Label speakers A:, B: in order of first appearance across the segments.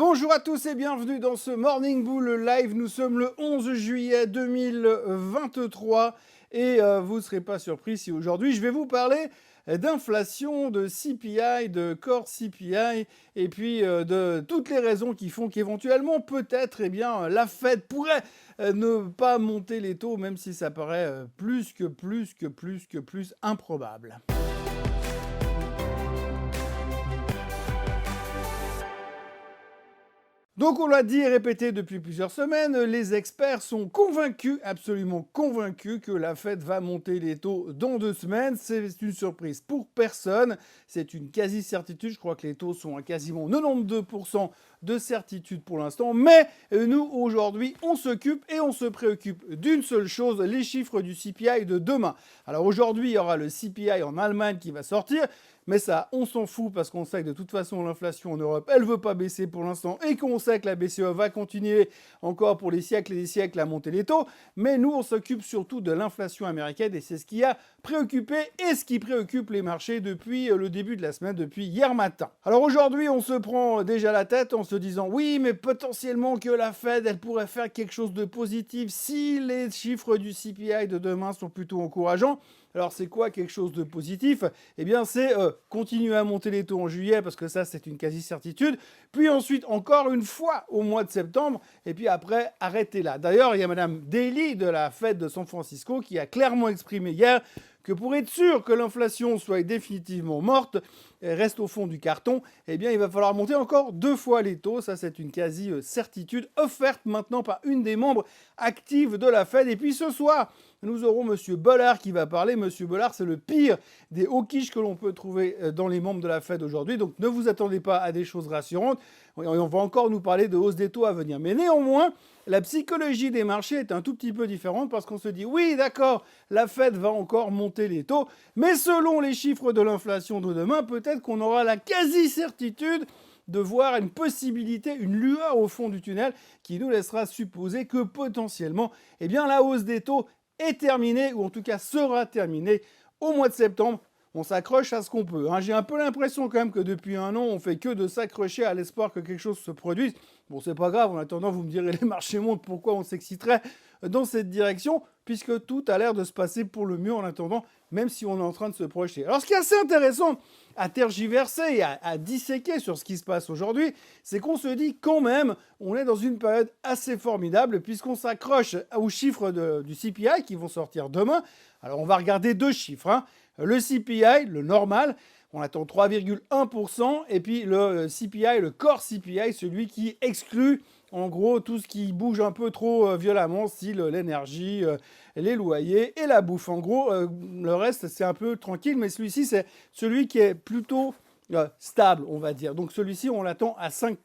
A: Bonjour à tous et bienvenue dans ce Morning Bull Live. Nous sommes le 11 juillet 2023 et vous ne serez pas surpris si aujourd'hui je vais vous parler d'inflation, de CPI, de core CPI et puis de toutes les raisons qui font qu'éventuellement peut-être la Fed pourrait ne pas monter les taux même si ça paraît plus improbable. Donc on l'a dit et répété depuis plusieurs semaines, les experts sont convaincus, absolument convaincus, que la Fed va monter les taux dans 2 semaines. C'est une surprise pour personne, c'est une quasi-certitude. Je crois que les taux sont à quasiment 92% de certitude pour l'instant. Mais nous, aujourd'hui, on s'occupe et on se préoccupe d'une seule chose, les chiffres du CPI de demain. Alors aujourd'hui, il y aura le CPI en Allemagne qui va sortir. Mais ça, on s'en fout parce qu'on sait que de toute façon, l'inflation en Europe, elle ne veut pas baisser pour l'instant et qu'on sait que la BCE va continuer encore pour les siècles et des siècles à monter les taux. Mais nous, on s'occupe surtout de l'inflation américaine et c'est ce qui a préoccupé et ce qui préoccupe les marchés depuis le début de la semaine, depuis hier matin. Alors aujourd'hui, on se prend déjà la tête en se disant oui, mais potentiellement que la Fed, elle pourrait faire quelque chose de positif si les chiffres du CPI de demain sont plutôt encourageants. Alors c'est quoi quelque chose de positif? Eh bien c'est continuer à monter les taux en juillet parce que ça c'est une quasi-certitude, puis ensuite encore une fois au mois de septembre, et puis après arrêter là. D'ailleurs il y a Madame Daly de la Fed de San Francisco qui a clairement exprimé hier que pour être sûr que l'inflation soit définitivement morte, reste au fond du carton, eh bien il va falloir monter encore 2 fois les taux. Ça c'est une quasi-certitude offerte maintenant par une des membres actives de la Fed. Et puis ce soir, nous aurons Monsieur Bullard qui va parler. Monsieur Bullard, c'est le pire des hawkish que l'on peut trouver dans les membres de la Fed aujourd'hui. Donc ne vous attendez pas à des choses rassurantes. On va encore nous parler de hausse des taux à venir. Mais néanmoins, la psychologie des marchés est un tout petit peu différente parce qu'on se dit oui, d'accord, la Fed va encore monter les taux, mais selon les chiffres de l'inflation de demain, peut-être qu'on aura la quasi-certitude de voir une possibilité, une lueur au fond du tunnel qui nous laissera supposer que potentiellement, eh bien, la hausse des taux est terminée, ou en tout cas sera terminée au mois de septembre. On s'accroche à ce qu'on peut. J'ai un peu l'impression quand même que depuis un an, on fait que de s'accrocher à l'espoir que quelque chose se produise. Bon, c'est pas grave, en attendant, vous me direz, les marchés montent, pourquoi on s'exciterait dans cette direction, puisque tout a l'air de se passer pour le mieux en attendant, même si on est en train de se projeter. Alors, ce qui est assez intéressant à tergiverser et à disséquer sur ce qui se passe aujourd'hui, c'est qu'on se dit quand même, on est dans une période assez formidable, puisqu'on s'accroche aux chiffres du CPI qui vont sortir demain. Alors, on va regarder 2 chiffres. Le CPI, le normal, on attend 3,1%, et puis le CPI, le core CPI, celui qui exclut en gros tout ce qui bouge un peu trop violemment, style l'énergie, les loyers et la bouffe. En gros, le reste c'est un peu tranquille, mais celui-ci c'est celui qui est plutôt stable, on va dire. Donc celui-ci, on l'attend à 5%.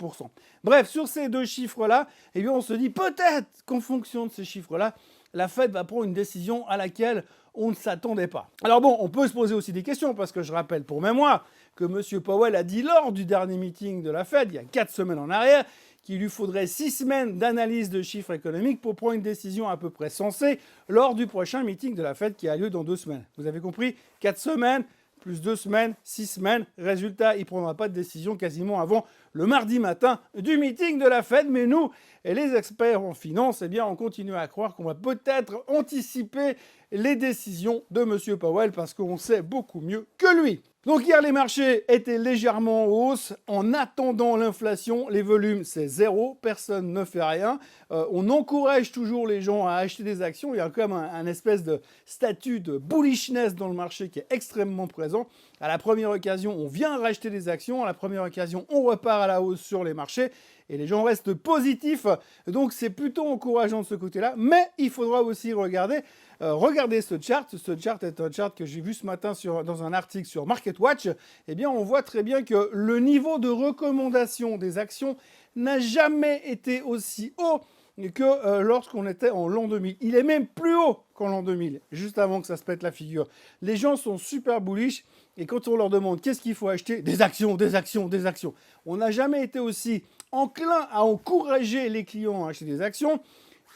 A: Bref, sur ces 2 chiffres-là, eh bien, on se dit peut-être qu'en fonction de ces chiffres-là, la Fed va prendre une décision à laquelle on ne s'attendait pas. Alors bon, on peut se poser aussi des questions, parce que je rappelle pour mémoire que M. Powell a dit lors du dernier meeting de la Fed, il y a 4 semaines en arrière, qu'il lui faudrait 6 semaines d'analyse de chiffres économiques pour prendre une décision à peu près sensée lors du prochain meeting de la Fed qui a lieu dans 2 semaines. Vous avez compris? 4 semaines, plus 2 semaines, 6 semaines. Résultat, il ne prendra pas de décision quasiment avant le mardi matin du meeting de la Fed. Mais nous, et les experts en finance, eh bien, on continue à croire qu'on va peut-être anticiper les décisions de M. Powell parce qu'on sait beaucoup mieux que lui. Donc hier, les marchés étaient légèrement en hausse. En attendant l'inflation, les volumes, c'est 0. Personne ne fait rien. On encourage toujours les gens à acheter des actions. Il y a quand même un espèce de statut de bullishness dans le marché qui est extrêmement présent. À la première occasion, on vient racheter des actions. À la première occasion, on repart à la hausse sur les marchés. Et les gens restent positifs. Donc c'est plutôt encourageant de ce côté-là. Mais il faudra aussi regarder ce chart. Ce chart est un chart que j'ai vu ce matin dans un article sur MarketWatch. Eh bien, on voit très bien que le niveau de recommandation des actions n'a jamais été aussi haut que lorsqu'on était en l'an 2000. Il est même plus haut qu'en l'an 2000, juste avant que ça se pète la figure. Les gens sont super bullish et quand on leur demande qu'est-ce qu'il faut acheter, des actions, des actions, des actions. On n'a jamais été aussi enclin à encourager les clients à acheter des actions.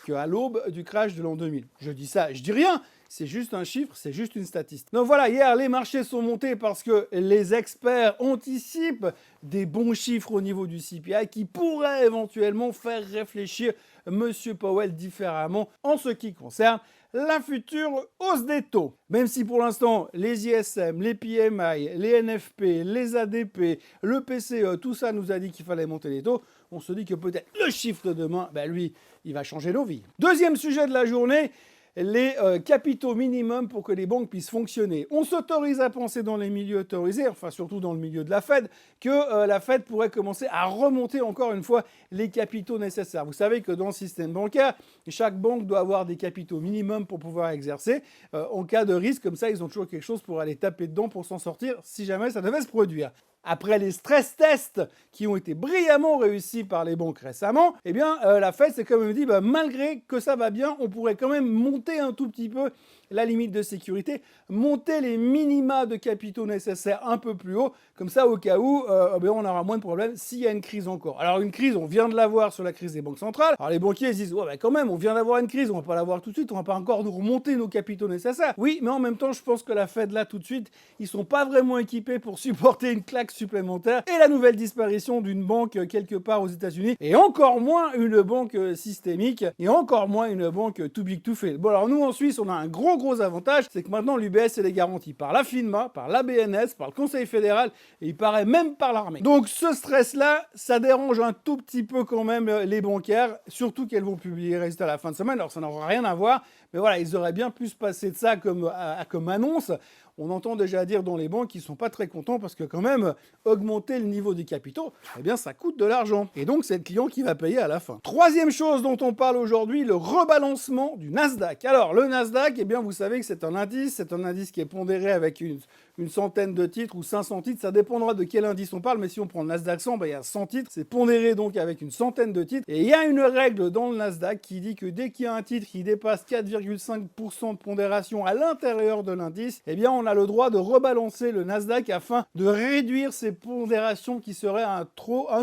A: qu'à l'aube du crash de l'an 2000. Je dis ça, je dis rien. C'est juste un chiffre, c'est juste une statistique. Donc voilà, hier, les marchés sont montés parce que les experts anticipent des bons chiffres au niveau du CPI qui pourraient éventuellement faire réfléchir M. Powell différemment en ce qui concerne la future hausse des taux. Même si pour l'instant, les ISM, les PMI, les NFP, les ADP, le PCE, tout ça nous a dit qu'il fallait monter les taux, on se dit que peut-être le chiffre de demain, lui, il va changer nos vies. Deuxième sujet de la journée, les capitaux minimums pour que les banques puissent fonctionner. On s'autorise à penser dans les milieux autorisés, enfin surtout dans le milieu de la Fed, que la Fed pourrait commencer à remonter encore une fois les capitaux nécessaires. Vous savez que dans le système bancaire, chaque banque doit avoir des capitaux minimums pour pouvoir exercer. En cas de risque, comme ça, ils ont toujours quelque chose pour aller taper dedans pour s'en sortir si jamais ça devait se produire. Après les stress tests qui ont été brillamment réussis par les banques récemment, la Fed s'est quand même dit, malgré que ça va bien, on pourrait quand même monter un tout petit peu la limite de sécurité, monter les minima de capitaux nécessaires un peu plus haut, comme ça au cas où on aura moins de problèmes s'il y a une crise encore. Alors une crise, on vient de l'avoir sur la crise des banques centrales. Alors les banquiers ils disent, quand même, on vient d'avoir une crise, on va pas l'avoir tout de suite, on va pas encore nous remonter nos capitaux nécessaires. Oui, mais en même temps, je pense que la Fed là tout de suite, ils sont pas vraiment équipés pour supporter une claque supplémentaire et la nouvelle disparition d'une banque quelque part aux États-Unis, et encore moins une banque systémique, et encore moins une banque too big to fail. Bon alors nous en Suisse, on a un gros avantage, c'est que maintenant l'UBS elle est garantie par la FINMA, par la BNS, par le Conseil fédéral et il paraît même par l'armée. Donc ce stress-là, ça dérange un tout petit peu quand même les bancaires, surtout qu'elles vont publier les résultats à la fin de semaine, alors ça n'aura rien à voir, mais voilà, ils auraient bien pu se passer de ça comme annonce. On entend déjà dire dans les banques qu'ils ne sont pas très contents parce que quand même, augmenter le niveau des capitaux, ça coûte de l'argent. Et donc, c'est le client qui va payer à la fin. Troisième chose dont on parle aujourd'hui, le rebalancement du Nasdaq. Alors, le Nasdaq, vous savez que c'est un indice qui est pondéré avec une centaine de titres ou 500 titres, ça dépendra de quel indice on parle, mais si on prend le Nasdaq 100, il y a 100 titres, c'est pondéré donc avec une centaine de titres, et il y a une règle dans le Nasdaq qui dit que dès qu'il y a un titre qui dépasse 4,5% de pondération à l'intérieur de l'indice, on a le droit de rebalancer le Nasdaq afin de réduire ces pondérations qui seraient un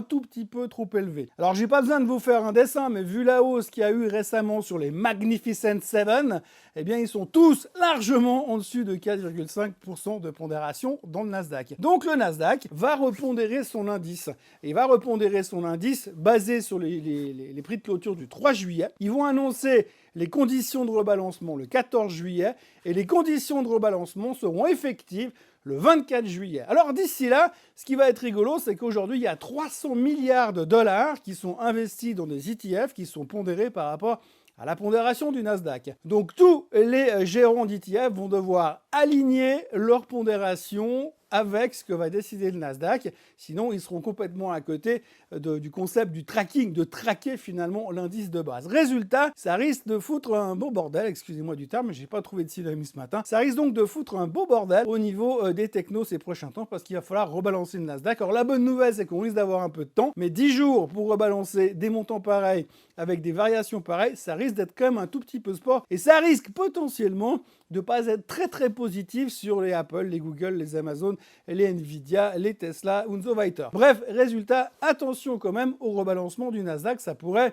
A: tout petit peu trop élevées. Alors j'ai pas besoin de vous faire un dessin, mais vu la hausse qu'il y a eu récemment sur les Magnificent Seven, ils sont tous largement en dessus de 4,5% de pondération dans le Nasdaq. Donc le Nasdaq va repondérer son indice. Et il va repondérer son indice basé sur les prix de clôture du 3 juillet. Ils vont annoncer les conditions de rebalancement le 14 juillet et les conditions de rebalancement seront effectives le 24 juillet. Alors d'ici là, ce qui va être rigolo, c'est qu'aujourd'hui, il y a 300 milliards de dollars qui sont investis dans des ETF qui sont pondérés par rapport à la pondération du Nasdaq. Donc tous les gérants d'ETF vont devoir aligner leur pondération avec ce que va décider le Nasdaq, sinon ils seront complètement à côté du concept du tracking, de traquer finalement l'indice de base. Résultat, ça risque de foutre un beau bordel, excusez-moi du terme, mais j'ai pas trouvé de synonyme ce matin, ça risque donc de foutre un beau bordel au niveau des technos ces prochains temps, parce qu'il va falloir rebalancer le Nasdaq. Alors la bonne nouvelle, c'est qu'on risque d'avoir un peu de temps, mais 10 jours pour rebalancer des montants pareils, avec des variations pareilles, ça risque d'être quand même un tout petit peu sport, et ça risque potentiellement de pas être très positif sur les Apple, les Google, les Amazon, les Nvidia, les Tesla und so weiter. Bref, résultat, attention quand même au rebalancement du Nasdaq, ça pourrait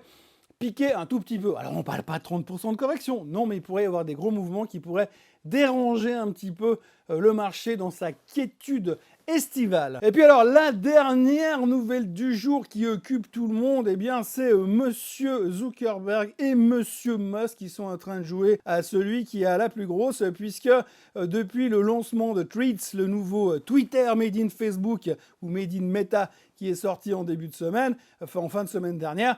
A: piquer un tout petit peu. Alors on parle pas de 30% de correction, non, mais il pourrait y avoir des gros mouvements qui pourraient déranger un petit peu le marché dans sa quiétude estivale. Et puis alors, la dernière nouvelle du jour qui occupe tout le monde, c'est Monsieur Zuckerberg et Monsieur Musk qui sont en train de jouer à celui qui a la plus grosse, puisque depuis le lancement de Threads, le nouveau Twitter made in Facebook ou made in Meta qui est sorti en début de semaine, en fin de semaine dernière,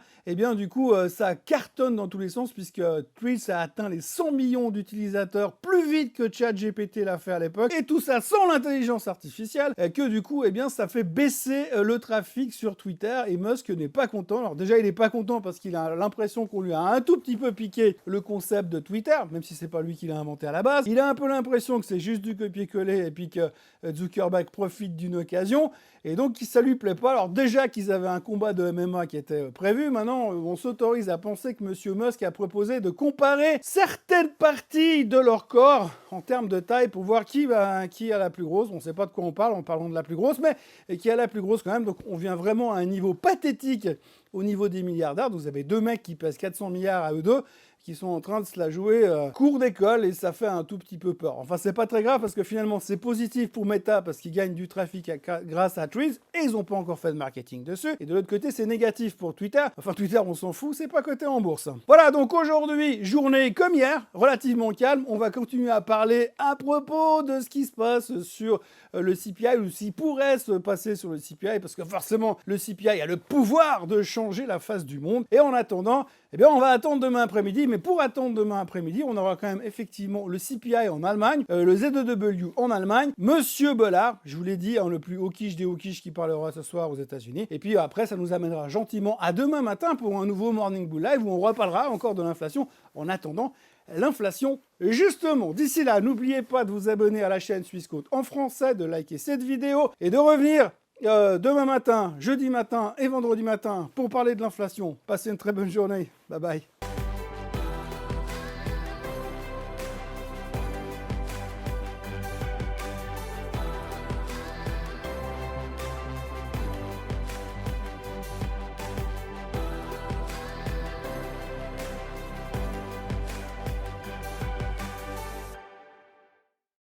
A: du coup, ça cartonne dans tous les sens, puisque Threads a atteint les 100 millions d'utilisateurs plus vite que ChatGPT l'a fait à l'époque, et tout ça sans l'intelligence artificielle, que du coup, ça fait baisser le trafic sur Twitter, et Musk n'est pas content. Alors déjà, il n'est pas content parce qu'il a l'impression qu'on lui a un tout petit peu piqué le concept de Twitter, même si c'est pas lui qui l'a inventé à la base. Il a un peu l'impression que c'est juste du copier-coller, et puis que Zuckerberg profite d'une occasion, et donc ça lui plaît pas. Alors déjà qu'ils avaient un combat de MMA qui était prévu, maintenant on s'autorise à penser que Monsieur Musk a proposé de comparer certaines parties de leur corps en termes de taille pour voir qui a la plus grosse. On ne sait pas de quoi on parle, en parlant de la plus grosse, mais qui a la plus grosse quand même. Donc on vient vraiment à un niveau pathétique au niveau des milliardaires. Donc vous avez deux mecs qui pèsent 400 milliards à eux deux, qui sont en train de se la jouer cours d'école, et ça fait un tout petit peu peur. Enfin, c'est pas très grave parce que finalement, c'est positif pour Meta parce qu'ils gagnent du trafic grâce à Threads et ils n'ont pas encore fait de marketing dessus. Et de l'autre côté, c'est négatif pour Twitter. Enfin, Twitter, on s'en fout, c'est pas coté en bourse. Voilà, donc aujourd'hui, journée comme hier, relativement calme. On va continuer à parler à propos de ce qui se passe sur le CPI ou s'il pourrait se passer sur le CPI parce que forcément, le CPI a le pouvoir de changer la face du monde. Et en attendant, eh bien, on va attendre demain après-midi, mais pour attendre demain après-midi, on aura quand même effectivement le CPI en Allemagne, le ZEW en Allemagne, Monsieur Bollard, je vous l'ai dit, le plus hawkish des hawkish qui parlera ce soir aux États-Unis. Et puis après, ça nous amènera gentiment à demain matin pour un nouveau Morning Bull Live où on reparlera encore de l'inflation en attendant l'inflation. Justement, d'ici là, n'oubliez pas de vous abonner à la chaîne Swissquote en français, de liker cette vidéo et de revenir demain matin, jeudi matin et vendredi matin pour parler de l'inflation. Passez une très bonne journée. Bye bye.